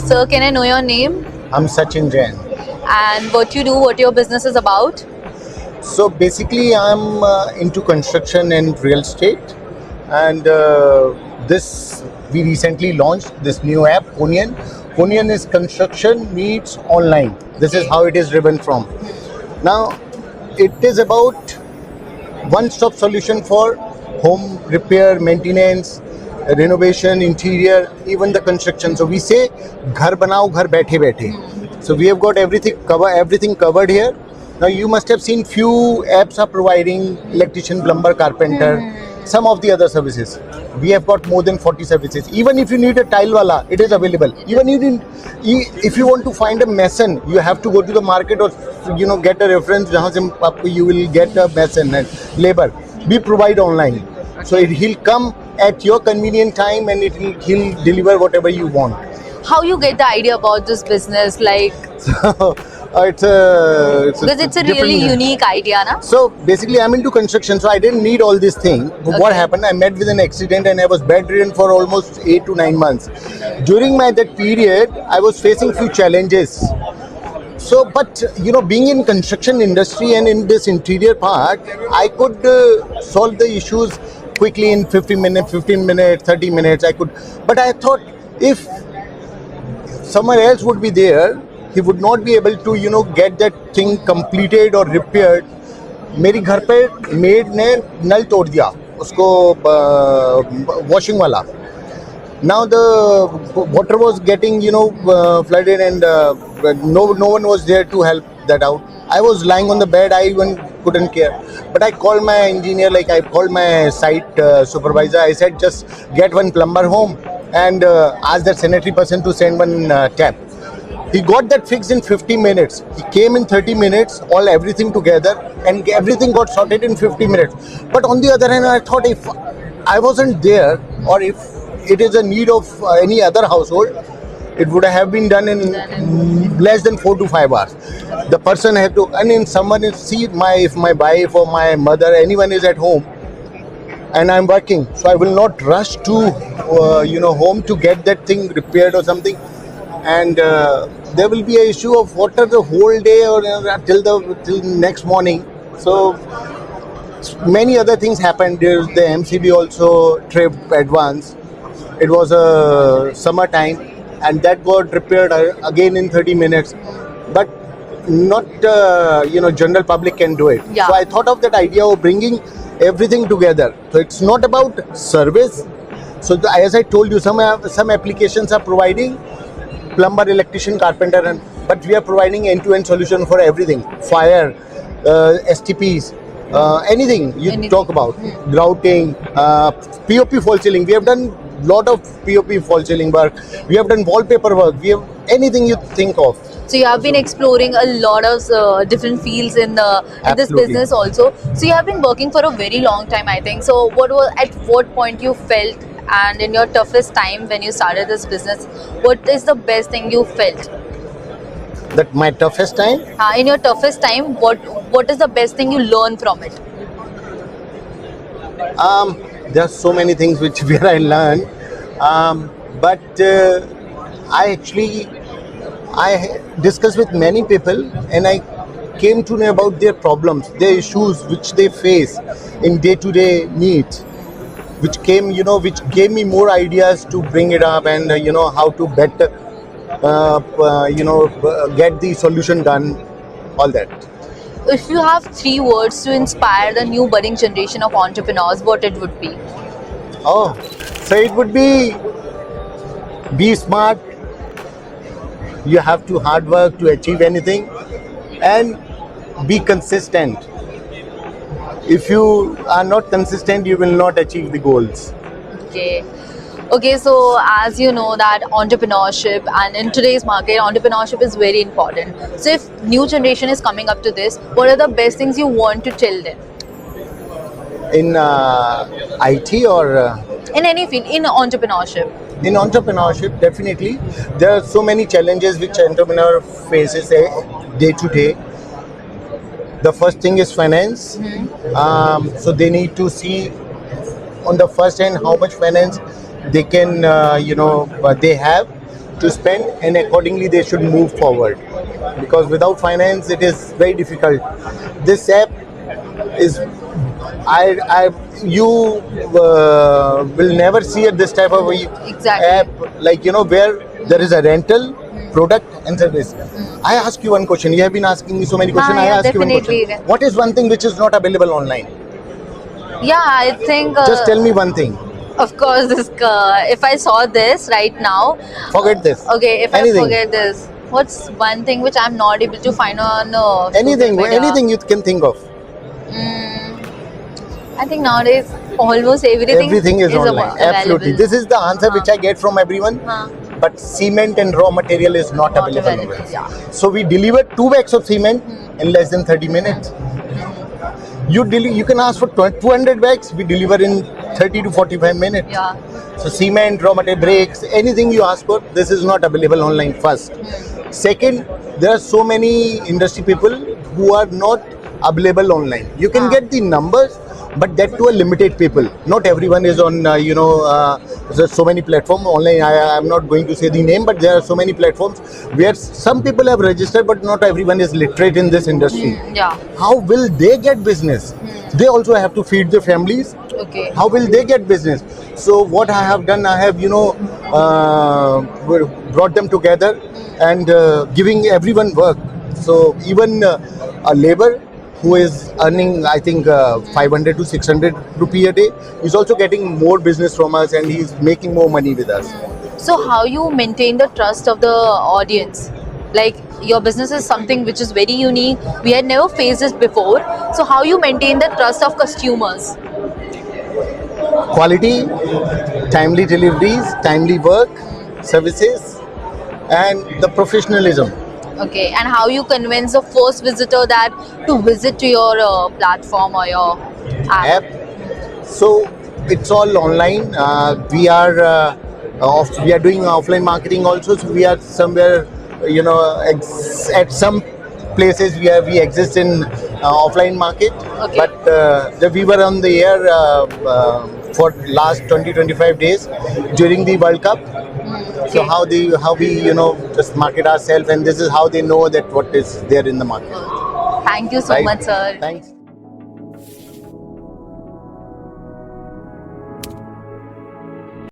Sir, can I know your name I'm Sachin Jain. and what you do, what your business is about? So basically, I'm into construction and real estate, and this we recently launched this new app, Onion. Onion is construction meets online. This is Okay. how it is driven from. Now, it is about one-stop solution for home repair, maintenance, renovation, interior, even the construction. So we say, "Ghar banao, ghar baithe baithe." So we have got everything covered here. Now you must have seen few apps are providing electrician, plumber, carpenter, some of the other services. We have got more than 40 services. Even if you need a tile wala, it is available. Even if you want to find a mason, you have to go to the market or get a reference. जहाँ से आपको you will get a mason and labor. We provide online, so he'll come at your convenient time and he'll deliver whatever you want. How you get the idea about this business? Like, It's a because it's a really different- unique idea, na? So basically, I'm into construction, so I didn't need all this thing. But what Okay. happened? I met with an accident and I was bedridden for almost 8 to 9 months. During that period, I was facing few challenges. So, but being in construction industry and in this interior part, I could solve the issues quickly in 15 minutes, 30 minutes. I could, but I thought if someone else would be there, he would not be able to get that thing completed or repaired. मेरी घर पे made ने नल तोड़ दिया उसको washing वाला. Now the water was getting flooded and no one was there to help that out. I was lying on the bed. I even couldn't care. But I called my engineer, like I called my site supervisor. I said, just get one plumber home and ask that sanitary person to send one tap. He got that fixed in 50 minutes. He came in 30 minutes, everything together, and everything got sorted in 50 minutes. But on the other hand, I thought if I wasn't there, or if it is a need of any other household, it would have been done in less than 4 to 5 hours. The person had to, and in someone is if my wife or my mother, anyone is at home, and I'm working, so I will not rush to home to get that thing repaired or something, and there will be an issue of water the whole day or till next morning. So many other things happened. There's the MCB also tripped advance. It was a summer time, and that got repaired again in 30 minutes. But not general public can do it. Yeah. So I thought of that idea of bringing everything together. So it's not about service. So as I told you, some applications are providing plumber, electrician, carpenter, but we are providing end-to-end solution for everything. Fire, STPs, anything you Anything. talk about. Grouting, POP fall ceiling. We have done lot of POP fall ceiling work. We have done wallpaper work. We have anything you think of. So you have been exploring a lot of different fields in this Absolutely. business also. So you have been working for a very long time, I think. So at what point you felt, and in your toughest time when you started this business, what is the best thing you felt? That my toughest time. In your toughest time, what is the best thing you learn from it? There are so many things where I learned, but I discussed with many people, and I came to know about their problems, their issues which they face in day-to-day needs, which gave me more ideas to bring it up, and how to better get the solution done, all that. If you have 3 words to inspire the new budding generation of entrepreneurs, what it would be? Oh, so it would be smart. You have to hard work to achieve anything, and be consistent. If you are not consistent, you will not achieve the goals. Okay, so as you know that entrepreneurship, and in today's market, entrepreneurship is very important. So if new generation is coming up to this, what are the best things you want to tell them? In IT or In any field, in entrepreneurship. in entrepreneurship, definitely there are so many challenges which entrepreneur faces day to day. The first thing is finance. So they need to see on the first hand how much finance they can they have, to spend, and accordingly they should move forward, because without finance it is very difficult. This app is, I you will never see this type of Exactly. app, like, you know, where there is a rental, product and service. I ask you one question. You have been asking me so many questions. I yeah, ask you one definitely. question. What is one thing which is not available online? Yeah, I think. Just tell me one thing. Of course, this. If I saw this right now, Forget this. okay. If Anything. I forget this, what's one thing which I'm not able to find on Anything, social media? anything you can think of. I think nowadays almost everything is online. available. Absolutely. This is the answer which I get from everyone. Huh. But cement and raw material is not available. available, yeah. So we deliver 2 bags of cement in less than 30 minutes. You can ask for 200 bags. We deliver in 30 to 45 minutes. Yeah. So cement, raw material, brakes, anything you ask for, this is not available online first. Second, there are so many industry people who are not available online. You can get the numbers, but that to a limited people. Not everyone is on, there's so many platforms online. I am not going to say the name, but there are so many platforms where some people have registered, but not everyone is literate in this industry. Yeah. How will they get business? They also have to feed their families. Okay. How will they get business? So what I have done, I have, brought them together and giving everyone work. So even a labor who is earning, I think, 500 to 600 rupee a day, is also getting more business from us, and he's making more money with us. So how you maintain the trust of the audience? Like your business is something which is very unique. We had never faced this before. So how you maintain the trust of consumers? Quality, timely deliveries, timely work, services, and the professionalism. Okay, and how you convince the first visitor that to visit to your platform or your app? So it's all online. We are doing offline marketing also. So we are somewhere, at some places we exist in offline market. Okay. But we were on the air for last 20-25 days during the World Cup. So Okay. how we just market ourselves, and this is how they know that what is there in the market. Thank you so Right? much, sir. Thanks.